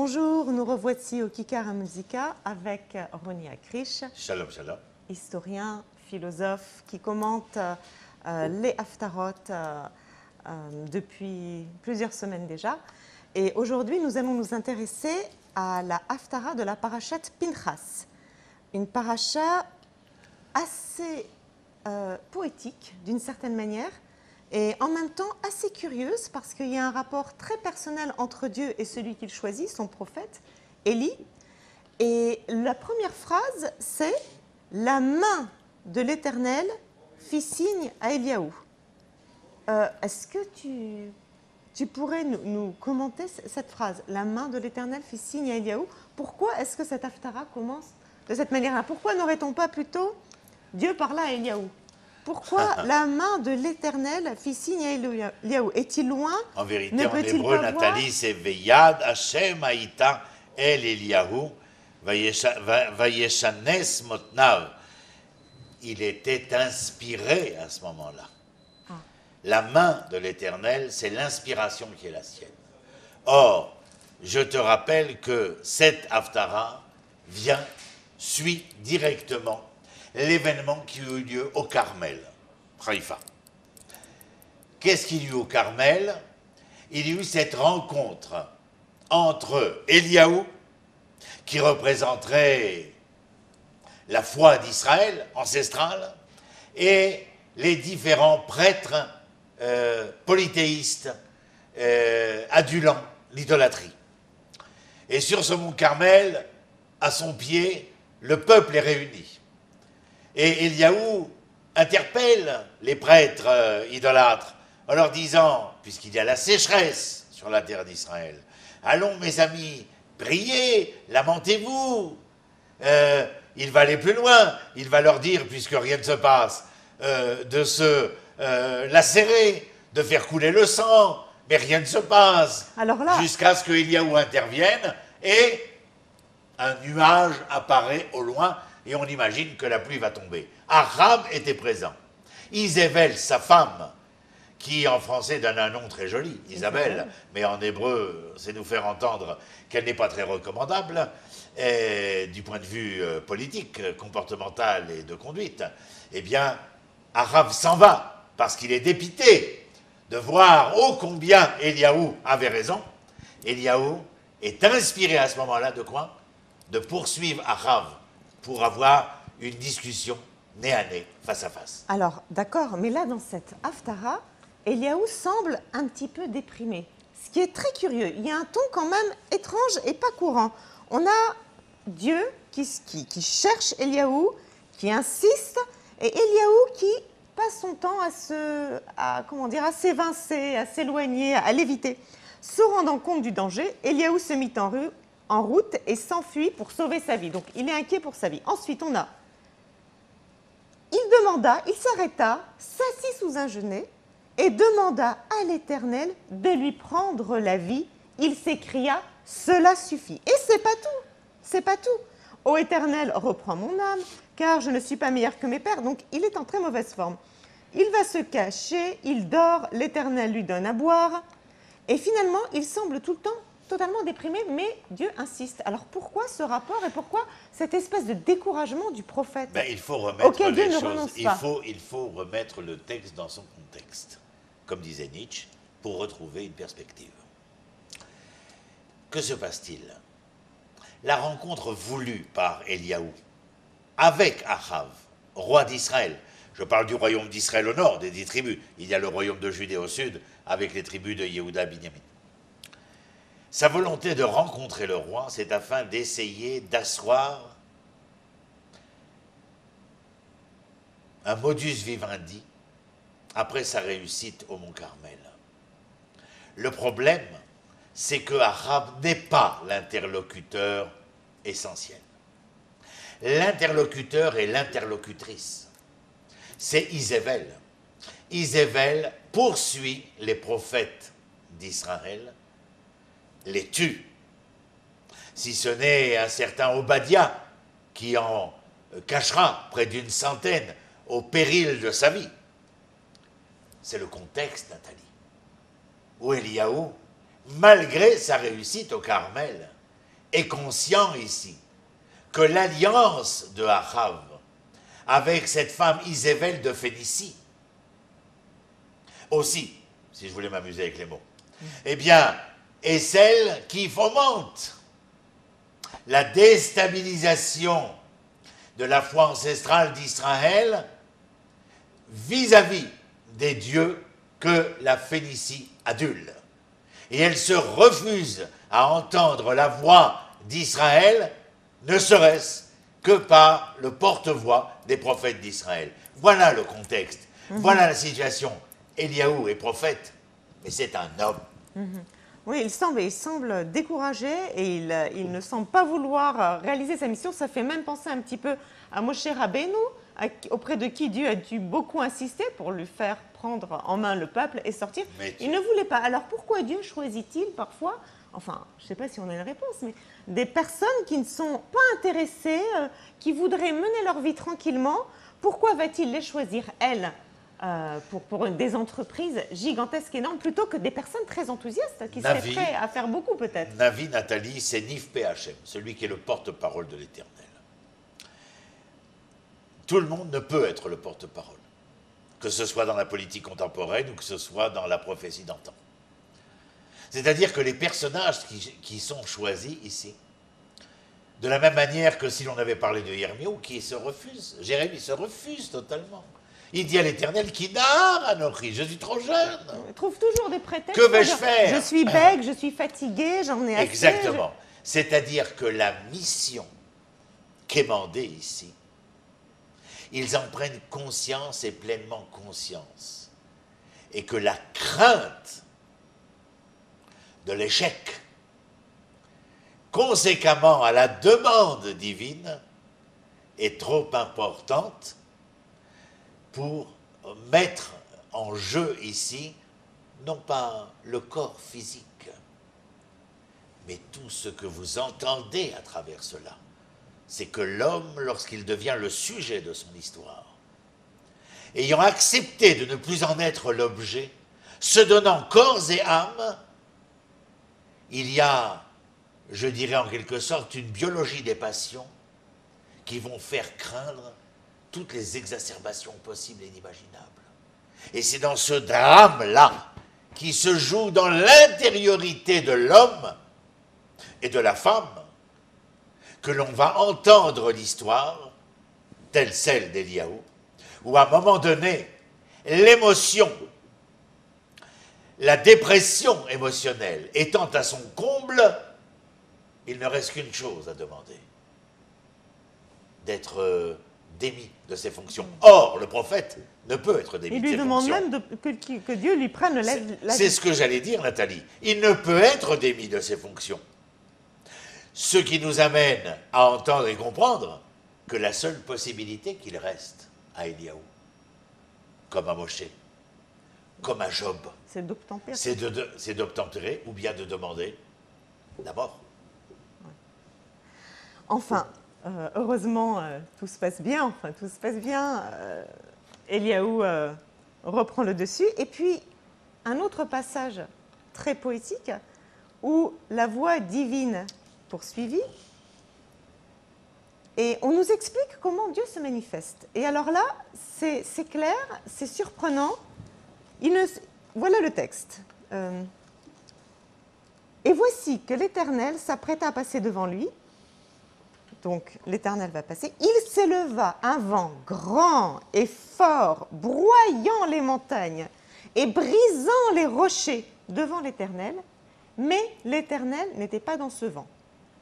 Bonjour, nous revoici au Kikar Musica avec Roni Akrish. Shalom, shalom. Historien, philosophe, qui commente les Haftarot depuis plusieurs semaines déjà. Et aujourd'hui, nous allons nous intéresser à la Haftara de la parashat Pinchas. Une paracha assez poétique d'une certaine manière et en même temps assez curieuse parce qu'il y a un rapport très personnel entre Dieu et celui qu'il choisit, son prophète, Élie. Et la première phrase, c'est « La main de l'Éternel fit signe à Eliaou ». Est-ce que tu pourrais nous commenter cette phrase « La main de l'Éternel fit signe à Eliaou ». Pourquoi est-ce que cette haftara commence de cette manière-là? Pourquoi n'aurait-on pas plutôt « Dieu parla à Eliaou » ? Pourquoi la main de l'Éternel fit signe à Eliaou? Est-il loin? En vérité, en hébreu, Nathalie, c'est Veyad Hashem Haïta El Eliahu Vayeshanes Motnav. Il était inspiré à ce moment-là. Ah. La main de l'Éternel, c'est l'inspiration qui est la sienne. Or, je te rappelle que cette haftara suit directement l'événement qui a eu lieu au Carmel, Haïfa. Qu'est-ce qu'il y a eu au Carmel? Il y a eu cette rencontre entre Eliaou, qui représenterait la foi d'Israël ancestrale, et les différents prêtres polythéistes adulant l'idolâtrie. Et sur ce mont Carmel, à son pied, le peuple est réuni. Et Eliaou interpelle les prêtres idolâtres en leur disant, puisqu'il y a la sécheresse sur la terre d'Israël, allons mes amis, priez, lamentez-vous. Il va aller plus loin, il va leur dire, puisque rien ne se passe, de se lacérer, de faire couler le sang, mais rien ne se passe, jusqu'à ce que Eliaou intervienne et un nuage apparaît au loin. Et on imagine que la pluie va tomber. Achav était présent. Isével, sa femme, qui en français donne un nom très joli, Isabelle, mais en hébreu, c'est nous faire entendre qu'elle n'est pas très recommandable, du point de vue politique, comportemental et de conduite. Eh bien, Achav s'en va, parce qu'il est dépité de voir ô combien Eliaou avait raison. Eliaou est inspiré à ce moment-là de quoi? De poursuivre Achav, pour avoir une discussion nez à nez, face à face. Alors, d'accord, mais là, dans cette haftara, Eliaou semble un petit peu déprimé. Ce qui est très curieux, il y a un ton quand même étrange et pas courant. On a Dieu qui cherche Eliaou, qui insiste, et Eliaou qui passe son temps à s'évincer, à s'éloigner, à l'éviter. Se rendant compte du danger, Eliaou se mit en route et s'enfuit pour sauver sa vie. Donc, il est inquiet pour sa vie. Ensuite, il s'arrêta, s'assit sous un genêt et demanda à l'Éternel de lui prendre la vie. Il s'écria, cela suffit. Et c'est pas tout, c'est pas tout. Ô Éternel, reprends mon âme, car je ne suis pas meilleur que mes pères. Donc, il est en très mauvaise forme. Il va se cacher, il dort, l'Éternel lui donne à boire. Et finalement, il semble tout le temps totalement déprimé, mais Dieu insiste. Alors pourquoi ce rapport et pourquoi cette espèce de découragement du prophète? Il faut remettre Dieu les ne choses. renonce pas. Il faut remettre le texte dans son contexte, comme disait Nietzsche, pour retrouver une perspective. Que se passe-t-il? La rencontre voulue par Eliaou avec Achav, roi d'Israël. Je parle du royaume d'Israël au nord, des 10 tribus. Il y a le royaume de Judée au sud, avec les tribus de Yehuda et Binyamin. Sa volonté de rencontrer le roi, c'est afin d'essayer d'asseoir un modus vivendi après sa réussite au Mont Carmel. Le problème, c'est que Achav n'est pas l'interlocuteur essentiel. L'interlocuteur et l'interlocutrice, c'est Isével. Isével poursuit les prophètes d'Israël, les tue. Si ce n'est un certain Obadiah qui en cachera près d'une centaine au péril de sa vie. C'est le contexte, Nathalie, où Eliaou, malgré sa réussite au Carmel, est conscient ici que l'alliance de Achav avec cette femme Isével de Phénicie, aussi, si je voulais m'amuser avec les mots, eh bien, est celle qui fomente la déstabilisation de la foi ancestrale d'Israël vis-à-vis des dieux que la Phénicie adule. Et elle se refuse à entendre la voix d'Israël, ne serait-ce que par le porte-voix des prophètes d'Israël. Voilà le contexte, voilà la situation. Éliaou est prophète, mais c'est un homme. Oui, il semble découragé et il ne semble pas vouloir réaliser sa mission. Ça fait même penser un petit peu à Moshe Rabbeinu, auprès de qui Dieu a dû beaucoup insister pour lui faire prendre en main le peuple et sortir. Il ne voulait pas. Alors pourquoi Dieu choisit-il parfois, enfin, je ne sais pas si on a une réponse, mais des personnes qui ne sont pas intéressées, qui voudraient mener leur vie tranquillement? Pourquoi va-t-il les choisir, elles, pour des entreprises gigantesques, énormes, plutôt que des personnes très enthousiastes qui seraient prêtes à faire beaucoup peut-être? Navi, Nathalie, c'est Nif PHM, celui qui est le porte-parole de l'Éternel. Tout le monde ne peut être le porte-parole, que ce soit dans la politique contemporaine ou que ce soit dans la prophétie d'antan. C'est-à-dire que les personnages qui sont choisis ici, de la même manière que si l'on avait parlé de Yirmiyahu, qui se refuse, Jérémie se refuse totalement. Il dit à l'Éternel, Kinar Anochi, je suis trop jeune. Il trouve toujours des prétextes. Que vais-je faire? Je suis bègue, je suis fatigué, j'en ai assez. Exactement. C'est-à-dire que la mission quémandée ici, ils en prennent conscience et pleinement conscience. Et que la crainte de l'échec, conséquemment à la demande divine, est trop importante pour mettre en jeu ici, non pas le corps physique, mais tout ce que vous entendez à travers cela. C'est que l'homme, lorsqu'il devient le sujet de son histoire, ayant accepté de ne plus en être l'objet, se donnant corps et âme, il y a, je dirais en quelque sorte, une biologie des passions qui vont faire craindre toutes les exacerbations possibles et inimaginables. Et c'est dans ce drame-là, qui se joue dans l'intériorité de l'homme et de la femme, que l'on va entendre l'histoire, telle celle d'Éliaou, où à un moment donné, l'émotion, la dépression émotionnelle étant à son comble, il ne reste qu'une chose à demander, d'être démis de ses fonctions. Or, le prophète ne peut être démis de ses fonctions. Il lui demande même que Dieu lui prenne la vie. C'est ce que j'allais dire, Nathalie. Il ne peut être démis de ses fonctions. Ce qui nous amène à entendre et comprendre que la seule possibilité qu'il reste à Éliaou, comme à Moshe, comme à Job, c'est d'obtempérer ou bien de demander la mort. Enfin, heureusement, tout se passe bien. Éliaou reprend le dessus. Et puis, un autre passage très poétique où la voix divine poursuivie, et on nous explique comment Dieu se manifeste. Et alors là, c'est clair, c'est surprenant. Voilà le texte. Et voici que l'Éternel s'apprêta à passer devant lui. Donc l'Éternel va passer. Il s'éleva un vent grand et fort, broyant les montagnes et brisant les rochers devant l'Éternel. Mais l'Éternel n'était pas dans ce vent.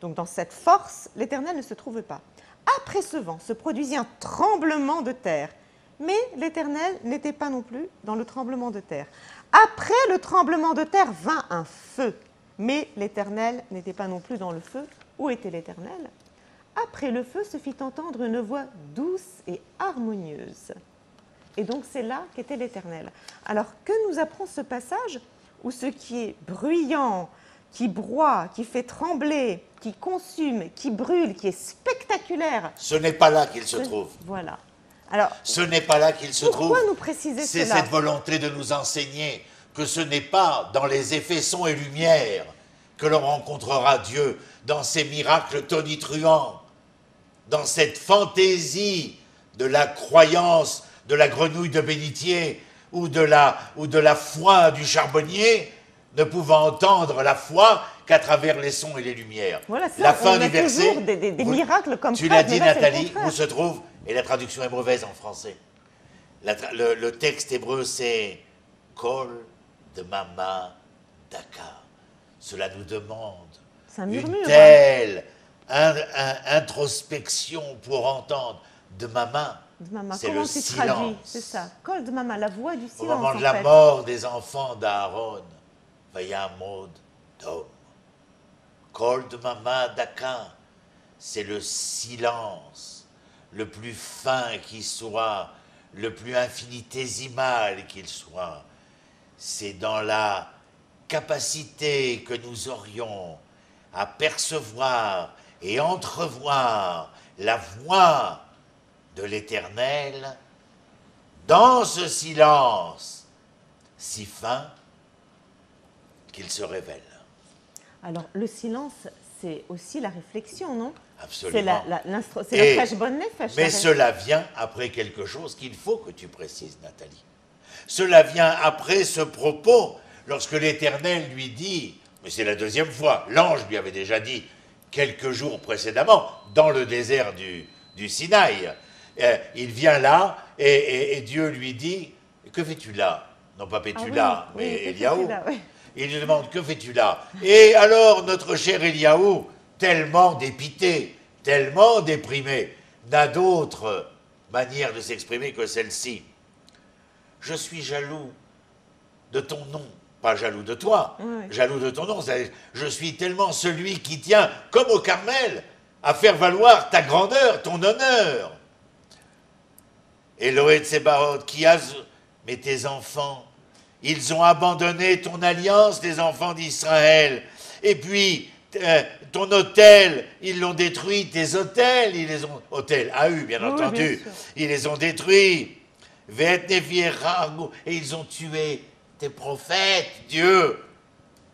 Donc dans cette force, l'Éternel ne se trouvait pas. Après ce vent se produisit un tremblement de terre. Mais l'Éternel n'était pas non plus dans le tremblement de terre. Après le tremblement de terre vint un feu. Mais l'Éternel n'était pas non plus dans le feu. Où était l'Éternel? Après le feu se fit entendre une voix douce et harmonieuse. Et donc c'est là qu'était l'Éternel. Alors que nous apprend ce passage où ce qui est bruyant, qui broie, qui fait trembler, qui consume, qui brûle, qui est spectaculaire. Ce n'est pas là qu'il se trouve. Voilà. Alors, ce n'est pas là qu'il se trouve. Pourquoi nous préciser cela? C'est cette volonté de nous enseigner que ce n'est pas dans les effets son et lumière que l'on rencontrera Dieu dans ces miracles tonitruants, dans cette fantaisie de la croyance de la grenouille de bénitier ou de la foi du charbonnier, ne pouvant entendre la foi qu'à travers les sons et les lumières. Voilà, ça, la fin du verset, des miracles comme tu ça. l'as dit Nathalie, où se trouve, et la traduction est mauvaise en français. Le texte hébreu c'est « Kol de Mama Daka ». Cela nous demande une telle introspection pour entendre de Mama. C'est le silence. C'est ça. Kol de Mama, la voix du silence. Au moment de la mort des enfants d'Aaron, Vayamod Dom. Kol de Mama Daka, c'est le silence, le plus fin qui soit, le plus infinitésimal qu'il soit. C'est dans la capacité que nous aurions à percevoir et entrevoir la voix de l'Éternel dans ce silence si fin qu'il se révèle. Alors, le silence, c'est aussi la réflexion, non? Absolument. C'est le Cheshbon Nefesh. Mais cela vient après quelque chose qu'il faut que tu précises, Nathalie. Cela vient après ce propos, lorsque l'Éternel lui dit, mais c'est la deuxième fois, l'ange lui avait déjà dit quelques jours précédemment, dans le désert du Sinaï, il vient là et Dieu lui dit, que fais-tu là? Non pas Pétula, mais Eliaou. Il lui demande, que fais-tu là? Et alors notre cher Eliaou, tellement dépité, tellement déprimé, n'a d'autre manière de s'exprimer que celle-ci. Je suis jaloux de ton nom, pas jaloux de toi, jaloux de ton nom. Je suis tellement celui qui tient, comme au Carmel, à faire valoir ta grandeur, ton honneur. Elohé Tsebaot, mais tes enfants, ils ont abandonné ton alliance, les enfants d'Israël. Et puis, ton autel, ils l'ont détruit, tes autels, ils les ont... Autel, AU, bien entendu. Bien ils les ont détruits. Et ils ont tué tes prophètes, Dieu.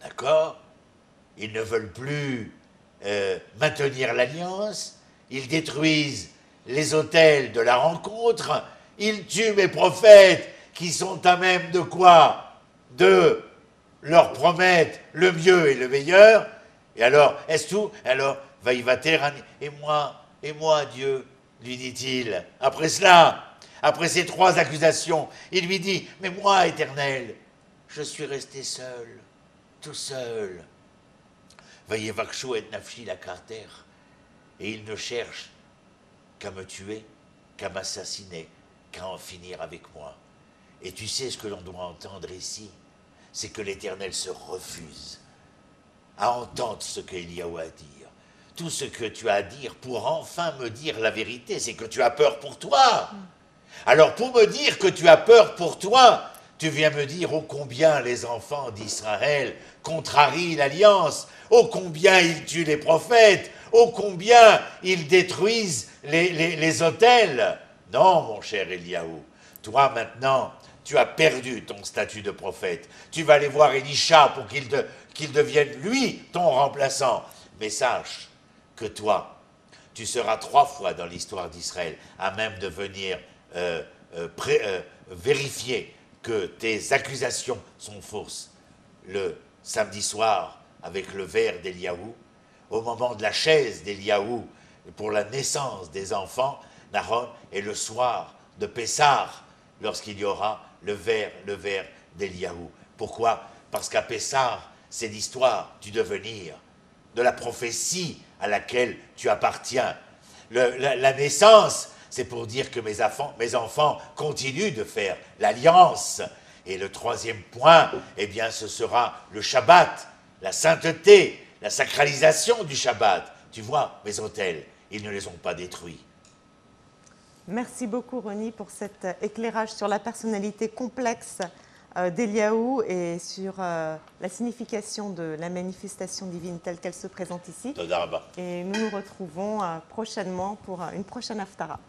D'accord? Ils ne veulent plus maintenir l'alliance. Ils détruisent les autels de la rencontre. Ils tuent mes prophètes qui sont à même de quoi? De leur promettre le mieux et le meilleur. Et alors, est-ce tout? Alors, Vaïvater, et moi, Dieu, lui dit-il, après cela, après ces trois accusations, il lui dit, mais moi, Éternel, je suis resté seul, tout seul. Vaïevakshu et nafshi la carter, et il ne cherche qu'à me tuer, qu'à m'assassiner, qu'à en finir avec moi. Et tu sais ce que l'on doit entendre ici, c'est que l'Éternel se refuse à entendre ce qu'Eliaou a à dire. Tout ce que tu as à dire pour enfin me dire la vérité, c'est que tu as peur pour toi. Alors pour me dire que tu as peur pour toi, tu viens me dire ô combien les enfants d'Israël contrarient l'alliance, ô combien ils tuent les prophètes, ô combien ils détruisent les autels. Non, mon cher Eliaou, toi maintenant, tu as perdu ton statut de prophète. Tu vas aller voir Élisha pour qu'il devienne, lui, ton remplaçant. Mais sache que toi, tu seras 3 fois dans l'histoire d'Israël à même de venir vérifier que tes accusations sont fausses. Le samedi soir, avec le verre d'Eliaou, au moment de la chaise d'Eliaou, pour la naissance des enfants, Nahon, et le soir de Pessah, lorsqu'il y aura le verre d'Eliaou. Pourquoi? Parce qu'à Pessah, c'est l'histoire du devenir, de la prophétie à laquelle tu appartiens. La naissance, c'est pour dire que mes enfants continuent de faire l'alliance. Et le troisième point, eh bien, ce sera le Shabbat, la sainteté, la sacralisation du Shabbat. Tu vois, mes autels, ils ne les ont pas détruits. Merci beaucoup, Roni, pour cet éclairage sur la personnalité complexe d'Eliaou et sur la signification de la manifestation divine telle qu'elle se présente ici. Et nous nous retrouvons prochainement pour une prochaine Haftara.